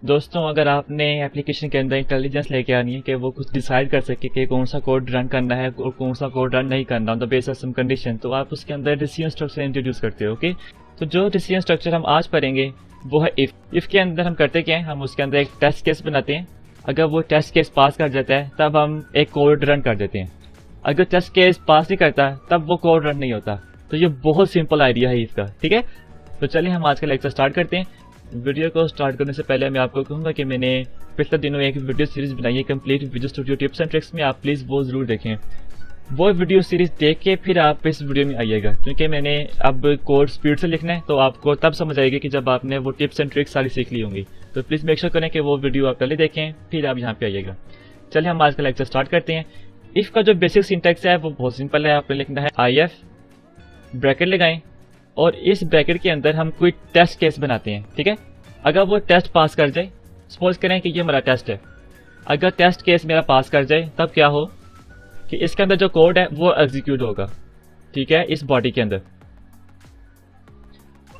दोस्तों, अगर आपने एप्लीकेशन के अंदर इंटेलिजेंस लेके आनी है कि वो कुछ डिसाइड कर सके कि कौन सा कोड रन करना है और कौन सा कोड रन नहीं करना on the basis of some condition, तो आप उसके अंदर डिसीजन स्ट्रक्चर इंट्रोड्यूस करते हो। ओके, तो जो डिसीजन स्ट्रक्चर हम आज पढ़ेंगे वो है इफ के अंदर हम करते क्या है, हम उसके अंदर एक टेस्ट केस बनाते हैं। अगर वो टेस्ट केस पास कर जाता है तब हम एक कोड रन कर देते हैं। अगर टेस्ट केस पास नहीं करता तब वो कोड रन नहीं होता। तो ये बहुत सिंपल आइडिया है इसका, ठीक है। तो चलिए हम आज का लेक्चर स्टार्ट करते हैं। वीडियो को स्टार्ट करने से पहले मैं आपको कहूँगा कि मैंने पिछले दिनों एक वीडियो सीरीज बनाई है complete visual studio tips and tricks में, आप प्लीज़ वो ज़रूर देखें। वो वीडियो सीरीज देख के फिर आप इस वीडियो में आइएगा, क्योंकि मैंने अब कोड स्पीड से लिखना है तो आपको तब समझ आएगी कि जब आपने वो टिप्स एंड ट्रिक्स सारी सीख ली होंगी। तो प्लीज़ मेक श्योर करें कि वो वीडियो आप पहले देखें फिर आप यहाँ पे आइएगा। चलिए हम आज का लेक्चर स्टार्ट करते हैं। इफ़ का जो बेसिक सिंटैक्स है वो बहुत सिंपल है। आपने लिखना है IF ब्रैकेट लगाएं और इस ब्रैकेट के अंदर हम कोई टेस्ट केस बनाते हैं, ठीक है। अगर वो टेस्ट पास कर जाए, सपोज करें कि ये हमारा टेस्ट है, अगर टेस्ट केस मेरा पास कर जाए तब क्या हो कि इसके अंदर जो कोड है वो एग्जीक्यूट होगा, ठीक है, इस बॉडी के अंदर।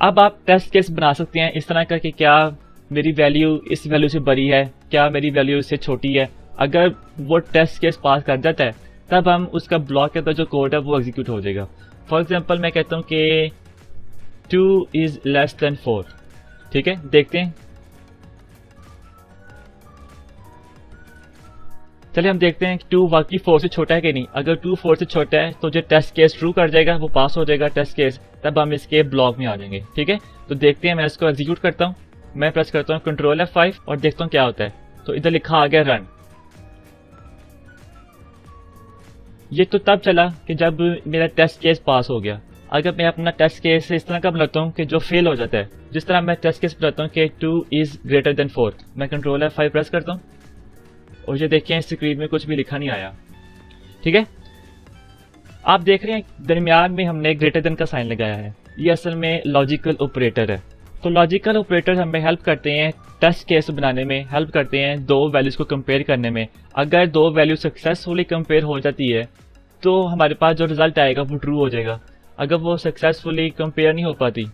अब आप टेस्ट केस बना सकते हैं इस तरह का कि क्या मेरी वैल्यू इस वैल्यू से बड़ी है, क्या मेरी वैल्यू इससे छोटी है। अगर वो टेस्ट केस पास कर जाता है तब हम उसका ब्लॉक के अंदर जो कोड है वो एग्जीक्यूट हो जाएगा। फॉर एग्जाम्पल मैं कहता हूँ कि 2 इज लेस देन 4, ठीक है। देखते हैं, चलिए हम देखते हैं 2 वाकई 4 से छोटा है कि नहीं। अगर 2 4 से छोटा है तो जो टेस्ट केस ट्रू कर जाएगा, वो पास हो जाएगा टेस्ट केस, तब हम इसके ब्लॉक में आ जाएंगे, ठीक है। तो देखते हैं, मैं इसको एग्जीक्यूट करता हूँ। मैं प्रेस करता हूँ Ctrl F5 और देखता हूँ क्या होता है। तो इधर लिखा आ गया रन। ये तो तब चला कि जब मेरा टेस्ट केस पास हो गया। अगर मैं अपना टेस्ट केस इस तरह का बनाता हूँ कि जो फेल हो जाता है, जिस तरह मैं टेस्ट केस बनाता हूँ कि 2 इज ग्रेटर देन 4, मैं Ctrl F5 प्रेस करता हूँ और ये देखिए स्क्रीन में कुछ भी लिखा नहीं आया, ठीक है। आप देख रहे हैं दरमियान में हमने ग्रेटर देन का साइन लगाया है। ये असल में लॉजिकल ऑपरेटर है। तो लॉजिकल ऑपरेटर हमें हेल्प करते हैं टेस्ट केस बनाने में, हेल्प करते हैं दो वैल्यूज को कंपेयर करने में। अगर दो वैल्यू सक्सेसफुली कंपेयर हो जाती है तो हमारे पास जो रिजल्ट आएगा वो ट्रू हो जाएगा। अगर वो सक्सेसफुली कंपेयर नहीं हो पाती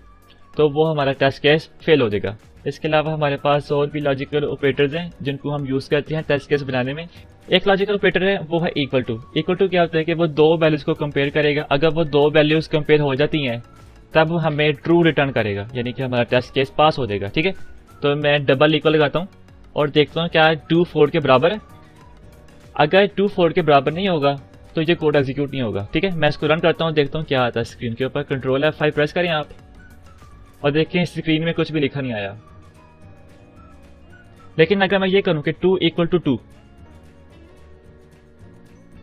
तो वो हमारा टेस्ट केस फेल हो जाएगा। इसके अलावा हमारे पास और भी लॉजिकल ऑपरेटर्स हैं जिनको हम यूज़ करते हैं टेस्ट केस बनाने में। एक लॉजिकल ऑपरेटर है वो है इक्वल टू। इक्वल टू क्या होता है कि वो दो वैल्यूज़ को कंपेयर करेगा। अगर वो दो वैल्यूज़ कंपेयर हो जाती हैं तब हमें ट्रू रिटर्न करेगा, यानी कि हमारा टेस्ट केस पास हो जाएगा, ठीक है। तो मैं डबल इक्वल लगाता हूँ और देखता हूँ क्या 2 4 के बराबर है। अगर 2 4 के बराबर नहीं होगा तो ये कोड एग्जीक्यूट नहीं होगा, ठीक है। मैं इसको रन करता हूँ, देखता हूँ क्या आता है स्क्रीन के ऊपर। Ctrl F5 प्रेस करें आप और देखें स्क्रीन में कुछ भी लिखा नहीं आया। लेकिन अगर मैं ये करूँ कि 2 = 2,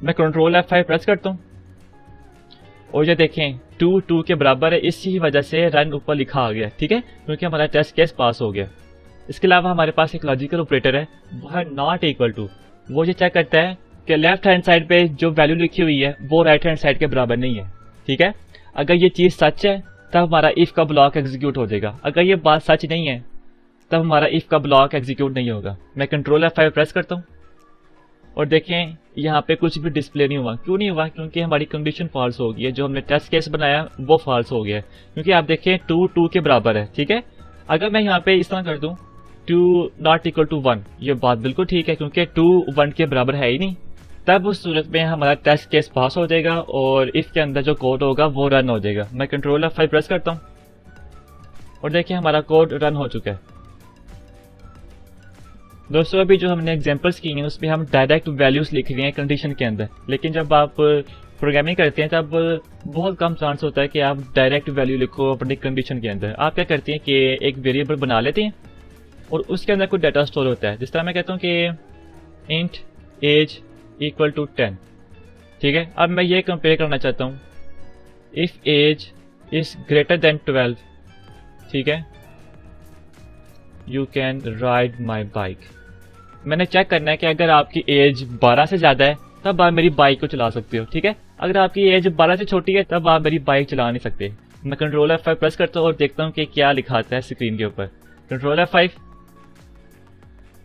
मैं Ctrl F5 प्रेस करता हूँ और ये देखें 2 2 के बराबर है। इसी वजह से रन ऊपर लिखा आ गया, ठीक है, क्योंकि हमारा टेस्ट केस पास हो गया। इसके अलावा हमारे पास एक लॉजिकल ऑपरेटर है, वो है नॉट इक्वल टू। वो ये चेक करता है कि लेफ्ट हैंड साइड पे जो वैल्यू लिखी हुई है वो राइट हैंड साइड के बराबर नहीं है, ठीक है। अगर ये चीज़ सच है तब हमारा इफ़ का ब्लॉक एग्जीक्यूट हो जाएगा। अगर ये बात सच नहीं है तब हमारा इफ़ का ब्लॉक एग्जीक्यूट नहीं होगा। मैं Ctrl F5 प्रेस करता हूँ और देखें यहाँ पे कुछ भी डिस्प्ले नहीं हुआ। क्यों नहीं हुआ? क्योंकि हमारी कंडीशन फॉल्स हो गई है। जो हमने टेस्ट केस बनाया वो फॉल्स हो गया है, क्योंकि आप देखें 2 2 के बराबर है, ठीक है। अगर मैं यहाँ पे इस तरह कर दूँ 2 ≠ 1, ये बात बिल्कुल ठीक है, क्योंकि 2 1 के बराबर है ही नहीं। तब उस सूरत में हमारा टेस्ट केस पास हो जाएगा और इफ़ के अंदर जो कोड होगा वो रन हो जाएगा। मैं Ctrl F5 प्रेस करता हूँ और देखिए हमारा कोड रन हो चुका है। दोस्तों, अभी जो हमने एग्जांपल्स की हैं उसमें हम डायरेक्ट वैल्यूज़ लिख रहे हैं कंडीशन के अंदर, लेकिन जब आप प्रोग्रामिंग करते हैं तब बहुत कम चांस होता है कि आप डायरेक्ट वैल्यू लिखो अपनी कंडीशन के अंदर। आप क्या करते हैं कि एक वेरिएबल बना लेते हैं और उसके अंदर कोई डाटा स्टोर होता है। जिस तरह मैं कहता हूँ कि इंट एज = 10, ठीक है। अब मैं ये कंपेयर करना चाहता हूँ if age is greater than 12, ठीक है, you can ride my bike. मैंने चेक करना है कि अगर आपकी एज 12 से ज़्यादा है तब आप मेरी बाइक को चला सकते हो, ठीक है। अगर आपकी एज 12 से छोटी है तब आप मेरी बाइक चला नहीं सकते। मैं Ctrl F5 प्रेस करता हूँ और देखता हूँ कि क्या लिखा आता है स्क्रीन के ऊपर। Ctrl F5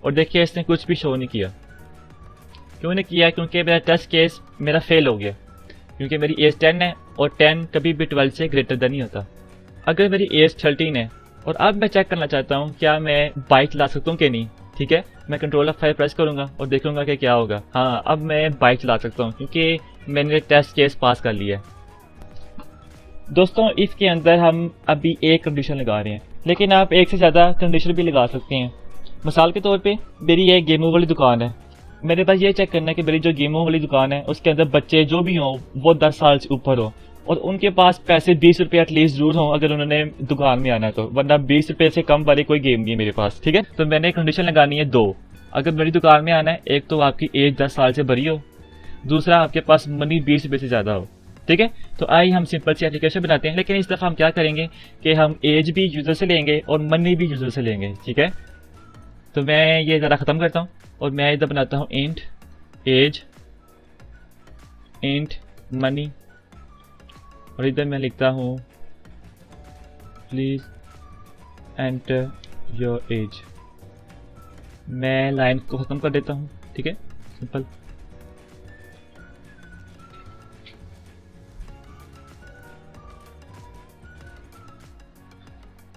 और देखिए इसने कुछ भी शो नहीं किया। क्यों नहीं किया? क्योंकि मेरा टेस्ट केस मेरा फेल हो गया, क्योंकि मेरी एज 10 है और 10 कभी भी 12 से ग्रेटर देन नहीं होता। अगर मेरी एज 13 है और अब मैं चेक करना चाहता हूँ क्या मैं बाइक ला सकता हूँ कि नहीं। ठीक है, मैं कंट्रोल F5 प्रेस करूंगा और देखूंगा कि क्या होगा। हाँ, अब मैं बाइक चला सकता हूँ क्योंकि मैंने टेस्ट केस पास कर लिया है। दोस्तों, इफ के अंदर हम अभी एक कंडीशन लगा रहे हैं, लेकिन आप एक से ज़्यादा कंडीशन भी लगा सकते हैं। मिसाल के तौर पे मेरी ये गेमों वाली दुकान है, मेरे पास ये चेक करना है कि मेरी जो गेमों वाली दुकान है उसके अंदर बच्चे जो भी हों वो 10 साल से ऊपर हो और उनके पास पैसे 20 रुपये एटलीस्ट जरूर हों अगर उन्होंने दुकान में आना है तो, वरना 20 रुपये से कम वाली कोई गेम नहीं है मेरे पास। ठीक है, तो मैंने कंडीशन लगानी है 2। अगर मेरी दुकान में आना है, एक तो आपकी एज 10 साल से भरी हो, दूसरा आपके पास मनी 20 रुपये से ज़्यादा हो। ठीक है, तो आइए हम सिंपल सी एप्लीकेशन बनाते हैं, लेकिन इस दफ़ा हम क्या करेंगे कि हम एज भी यूज़र से लेंगे और मनी भी यूज़र से लेंगे। ठीक है, तो मैं ये ज़रा ख़त्म करता हूँ और मैं इधर बनाता हूँ इंट एज, इंट मनी, और इधर मैं लिखता हूँ प्लीज़ एंटर योर एज। मैं लाइन को ख़त्म कर देता हूँ। ठीक है, सिंपल।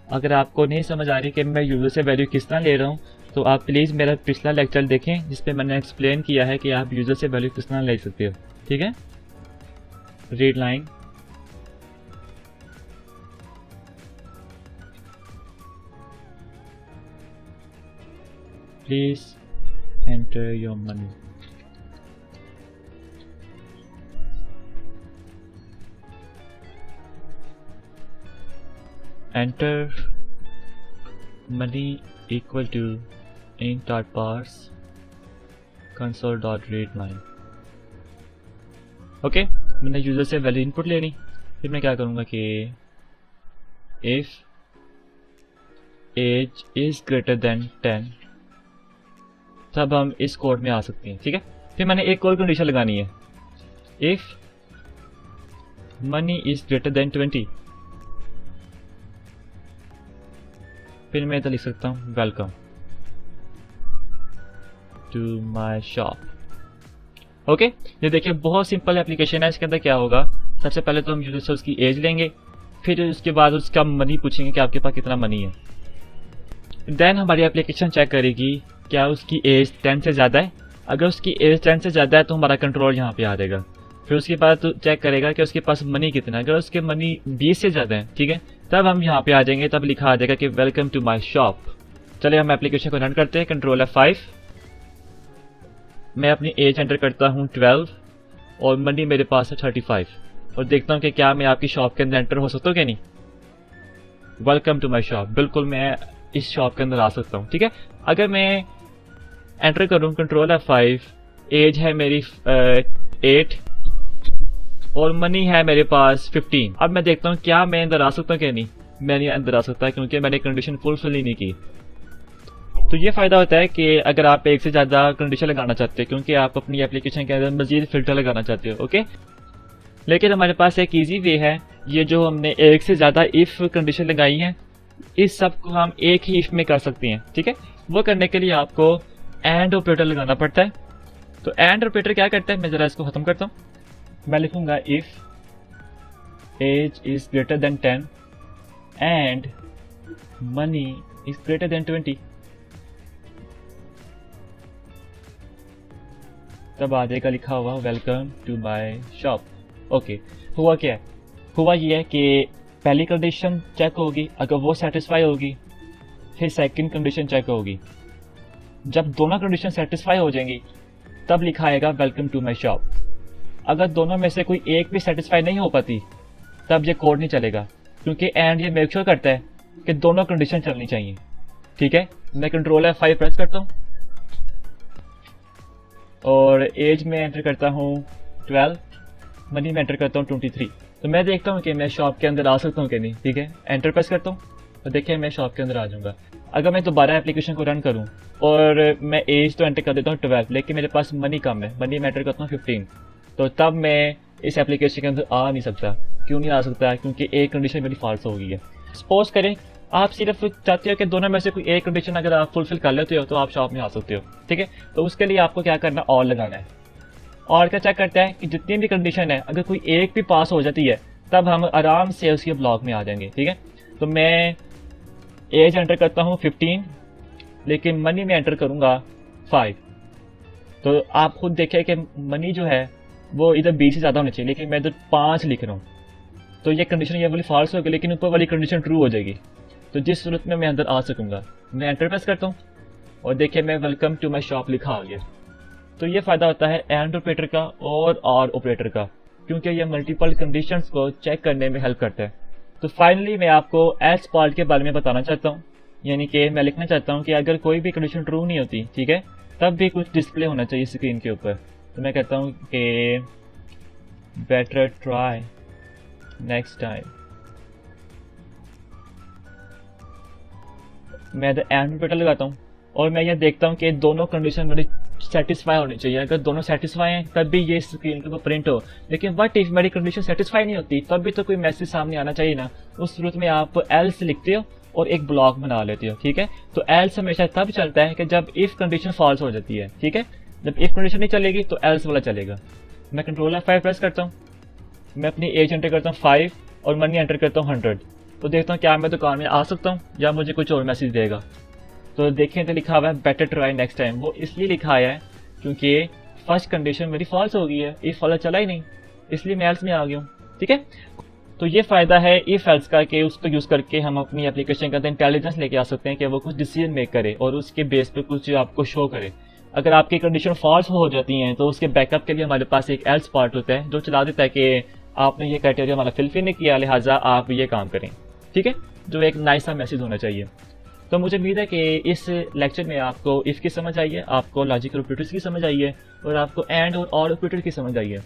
अगर आपको नहीं समझ आ रही कि मैं यूज़र से वैल्यू किस तरह ले रहा हूँ तो आप प्लीज़ मेरा पिछला लेक्चर देखें जिस पे मैंने एक्सप्लेन किया है कि आप यूज़र से वैल्यू किस तरह ले सकते हो। ठीक है, read line, please enter your money. enter money equal to int.parse console.readline। Okay, मैंने यूज़र से वैल्यू इनपुट लेनी, फिर मैं क्या करूँगा कि if age is greater than 10 तब हम इस कोड में आ सकते हैं। ठीक है, फिर मैंने एक और कंडीशन लगानी है, if money is greater than 20, फिर मैं इधर लिख सकता हूँ welcome to my shop. Okay, ये देखिए बहुत सिंपल एप्लीकेशन है। इसके अंदर क्या होगा, सबसे पहले तो हम यूजर से उसकी एज लेंगे, फिर उसके बाद उसका मनी पूछेंगे कि आपके पास कितना मनी है। देन हमारी एप्लीकेशन चेक करेगी क्या उसकी एज 10 से ज़्यादा है। अगर उसकी एज 10 से ज़्यादा है तो हमारा कंट्रोल यहाँ पे आ जाएगा। फिर उसके बाद तो चेक करेगा कि उसके पास मनी कितना है। अगर उसके मनी 20 से ज़्यादा है, ठीक है, तब हम यहाँ पे आ जाएंगे, तब लिखा आ जाएगा कि वेलकम टू माई शॉप। चलिए हम एप्लीकेशन को रन करते हैं, कंट्रोल F5। मैं अपनी एज एंटर करता हूँ 12 और मनी मेरे पास है 35 और देखता हूँ कि क्या मैं आपकी शॉप के अंदर एंटर हो सकता हूँ क्या नहीं। वेलकम टू माई शॉप, बिल्कुल मैं इस शॉप के अंदर आ सकता हूँ। ठीक है, अगर मैं एंटर करूँ कंट्रोल F5, एज है मेरी 8 और मनी है मेरे पास 15। अब मैं देखता हूँ क्या मैं अंदर आ सकता हूँ क्या नहीं। मैं नहीं अंदर आ सकता क्योंकि मैंने कंडीशन फुलफिल ही नहीं की। तो ये फ़ायदा होता है कि अगर आप एक से ज़्यादा कंडीशन लगाना चाहते हो क्योंकि आप अपनी एप्लीकेशन के अंदर मज़ीद फ़िल्टर लगाना चाहते हो। ओके, लेकिन हमारे पास एक ईजी वे है, ये जो हमने एक से ज़्यादा इफ़ कंडीशन लगाई है इस सब को हम एक ही इफ़ में कर सकते हैं। ठीक है, वो करने के लिए आपको एंड ऑपरेटर लगाना पड़ता है। तो एंड ऑपरेटर क्या करता है, मैं ज़रा इसको ख़त्म करता हूँ। मैं लिखूंगा if age is greater than 10 and money is greater than 20, तब आ जाएगा लिखा हुआ welcome to my shop. Okay, हुआ क्या है, हुआ ये है कि पहली कंडीशन चेक होगी, अगर वो सेटिस्फाई होगी फिर सेकंड कंडीशन चेक होगी। जब दोनों कंडीशन सेटिस्फाई हो जाएंगी तब लिखा आएगा वेलकम टू माई शॉप। अगर दोनों में से कोई एक भी सेटिस्फाई नहीं हो पाती तब ये कोड नहीं चलेगा, क्योंकि एंड ये मेक श्योर करता है कि दोनों कंडीशन चलनी चाहिए। ठीक है, मैं कंट्रोल F5 प्रेस करता हूँ और एज में एंटर करता हूँ 12, मनी में एंटर करता हूँ 23। तो मैं देखता हूँ कि मैं शॉप के अंदर आ सकता हूँ कि नहीं। ठीक है, एंटर प्रेस करता हूँ तो देखिए मैं शॉप के अंदर आ जाऊँगा। अगर मैं दोबारा एप्लीकेशन को रन करूँ और मैं एज तो एंटर कर देता हूँ 12, लेकिन मेरे पास मनी कम है, मनी में एंटर करता हूँ 15, तो तब मैं इस एप्लीकेशन के अंदर आ नहीं सकता। क्यों नहीं आ सकता, क्योंकि एक कंडीशन मेरी फॉल्स हो गई है। सपोज करें आप सिर्फ चाहते हो कि दोनों में से कोई एक कंडीशन अगर आप फुलफिल कर लेते हो तो आप शॉप में आ सकते हो। ठीक है, तो उसके लिए आपको क्या करना, और लगाना है। और क्या चेक करता है कि जितनी भी कंडीशन है अगर कोई एक भी पास हो जाती है तब हम आराम से उसके ब्लॉक में आ जाएंगे। ठीक है, तो मैं एज एंटर करता हूँ 15, लेकिन मनी में एंटर करूँगा 5। तो आप खुद देखें कि मनी जो है वो इधर 20 से ज़्यादा होनी चाहिए, लेकिन मैं इधर 5 लिख रहा हूँ। तो ये कंडीशन ये वाली फॉल्स होगी, लेकिन ऊपर वाली कंडीशन ट्रू हो जाएगी। तो जिस सूरत में मैं अंदर आ सकूँगा, मैं एंटर प्रेस करता हूँ और देखिए मैं वेलकम टू माई शॉप लिखा आ गया। तो ये फ़ायदा होता है एंड ऑपरेटर का और आर ऑपरेटर का, क्योंकि ये मल्टीपल कंडीशंस को चेक करने में हेल्प करता है। तो फाइनली मैं आपको एल्स पार्ट के बारे में बताना चाहता हूँ, यानी कि मैं लिखना चाहता हूँ कि अगर कोई भी कंडीशन ट्रू नहीं होती, ठीक है, तब भी कुछ डिस्प्ले होना चाहिए स्क्रीन के ऊपर। तो मैं कहता हूँ कि बेटर ट्राई नेक्स्ट टाइम। मैं द एंड ऑपरेटर लगाता हूँ और मैं ये देखता हूँ कि दोनों कंडीशन मेरी सेटिस्फाई होनी चाहिए। अगर दोनों सेटिस्फाई हैं तब भी ये स्क्रीन के ऊपर प्रिंट हो, लेकिन व्हाट इफ मेरी कंडीशन सेटिस्फाई नहीं होती, तब भी तो कोई मैसेज सामने आना चाहिए ना। उस सूरत में आप एल्स लिखते हो और एक ब्लॉक बना लेते हो, ठीक है। तो एल्स हमेशा तब चलता है कि जब इफ कंडीशन फॉल्स हो जाती है, ठीक है। जब इफ कंडीशन नहीं चलेगी तो एल्स वाला चलेगा। मैं कंट्रोल F5 प्रेस करता हूँ, मैं अपनी एज एंटर करता हूँ 5 और मनी एंटर करता हूँ 100। तो देखता हूँ क्या मैं दुकान में आ सकता हूँ या मुझे कुछ और मैसेज देगा। तो देखें तो लिखा हुआ है बेटर ट्राई नेक्स्ट टाइम। वो इसलिए लिखा आया है क्योंकि फर्स्ट कंडीशन मेरी फॉल्स हो गई है, इफ वाला चला ही नहीं, इसलिए मैं एल्स में आ गया हूँ, ठीक है। तो ये फ़ायदा है इफ एल्स का कि उसको यूज़ करके हम अपनी एप्लीकेशन के अंदर इंटेलिजेंस लेके आ सकते हैं कि वो कुछ डिसीजन मेक करे और उसके बेस पे कुछ आपको शो करे। अगर आपकी कंडीशन फॉल्स हो जाती हैं तो उसके बैकअप के लिए हमारे पास एक एल्स पार्ट होता है जो चला देता है कि आपने ये क्राइटेरिया हमारा फिलफिल नहीं किया, लिहाजा आप ये काम करें, ठीक है। जो एक नाइस सा मैसेज होना चाहिए। तो मुझे उम्मीद है कि इस लेक्चर में आपको इफ़ की समझ आई है, आपको लॉजिकल ऑपरेटर्स की समझ आई है और आपको एंड और ऑर ऑपरेटर की समझ आई है।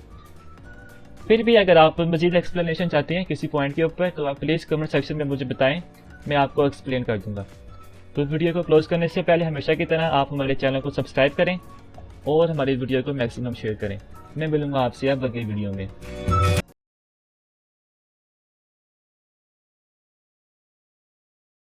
फिर भी अगर आप मज़ीद एक्सप्लेनेशन चाहते हैं किसी पॉइंट के ऊपर तो आप प्लीज़ कमेंट सेक्शन में मुझे बताएं, मैं आपको एक्सप्लेन कर दूंगा। तो वीडियो को क्लोज करने से पहले हमेशा की तरह आप हमारे चैनल को सब्सक्राइब करें और हमारी वीडियो को मैक्सिमम शेयर करें। मैं मिलूंगा आपसे अब अगली वीडियो में।